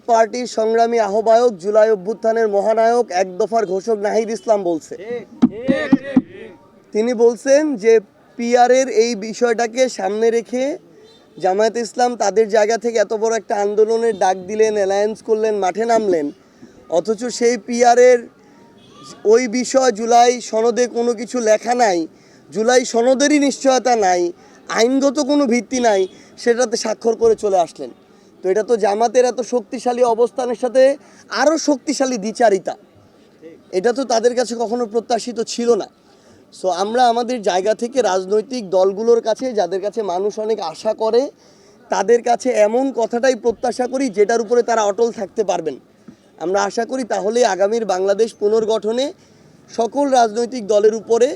পার্টির সংগ্রামী আহ্বায়ক, জুলাই অভ্যুত্থানের মহানায়ক, এক দফার ঘোষক নাহিদ ইসলাম বলছে, তিনি বলছেন যে পিআরের এই বিষয়টাকে সামনে রেখে জামায়াতে ইসলাম তাদের জায়গা থেকে এত বড় একটা আন্দোলনের ডাক দিলেন, অ্যালায়েন্স করলেন, মাঠে নামলেন, অথচ সেই পিআরের ওই বিষয় জুলাই সনদে কোনো কিছু লেখা নাই, জুলাই সনদেরই নিশ্চয়তা নাই, আইনগত কোনো ভিত্তি নাই, সেটাতে স্বাক্ষর করে চলে আসলেন। তো এটা তো জামাতের এত শক্তিশালী অবস্থানের সাথে আরও শক্তিশালী দ্বিচারিতা, এটা তো তাদের কাছে কখনো প্রত্যাশিত ছিল না। সো আমরা আমাদের জায়গা থেকে রাজনৈতিক দলগুলোর কাছে, যাদের কাছে মানুষ অনেক আশা করে, তাদের কাছে এমন কথাটাই প্রত্যাশা করি যেটার উপরে তারা অটল থাকতে পারবেন। আমরা আশা করি তাহলে আগামীর বাংলাদেশ পুনর্গঠনে সকল রাজনৈতিক দলের উপরে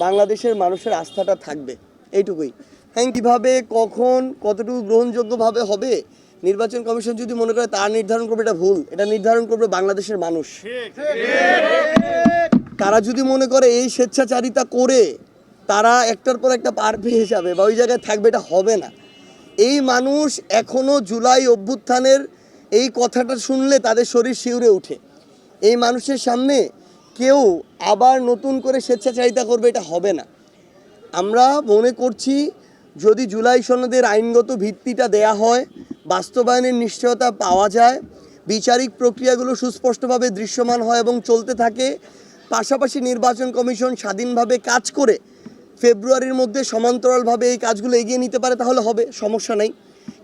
বাংলাদেশের মানুষের আস্থাটা থাকবে, এইটুকুই। হ্যাঁ, কীভাবে, কখন, কতটুকু গ্রহণযোগ্যভাবে হবে নির্বাচন কমিশন যদি মনে করে তা নির্ধারণ করবে, এটা ভুল। এটা নির্ধারণ করবে বাংলাদেশের মানুষ। তারা যদি মনে করে এই স্বেচ্ছাচারিতা করে তারা একটার পর একটা পার পেয়ে যাবে বা ওই জায়গায় থাকবে, এটা হবে না। এই মানুষ এখনও জুলাই অভ্যুত্থানের এই কথাটা শুনলে তাদের শরীর শিউরে ওঠে। এই মানুষের সামনে কেউ আবার নতুন করে স্বেচ্ছাচারিতা করবে, এটা হবে না। আমরা মনে করছি যদি জুলাই সনদের আইনগত ভিত্তিটা দেয়া হয়, বাস্তবায়নের নিশ্চয়তা পাওয়া যায়, বিচারিক প্রক্রিয়াগুলো সুস্পষ্টভাবে দৃশ্যমান হয় এবং চলতে থাকে, পাশাপাশি নির্বাচন কমিশন স্বাধীনভাবে কাজ করে ফেব্রুয়ারির মধ্যে সমান্তরালভাবে এই কাজগুলো এগিয়ে নিতে পারে, তাহলে হবে, সমস্যা নেই।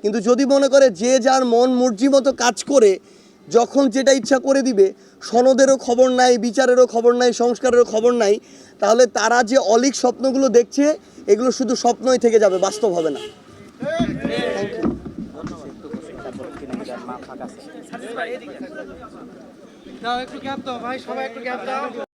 কিন্তু যদি মনে করে যে যার মন মর্জি মতো কাজ করে যখন যেটা ইচ্ছা করে দিবে, সনদেরও খবর নাই, বিচারেরও খবর নাই, সংস্কারেরও খবর নাই, তাহলে তারা যে অলীক স্বপ্নগুলো দেখছে এগুলো শুধু স্বপ্নই থেকে যাবে, বাস্তব হবে না। একটু গ্যাপ দাও ভাই, সবাই একটু গ্যাপ দাও।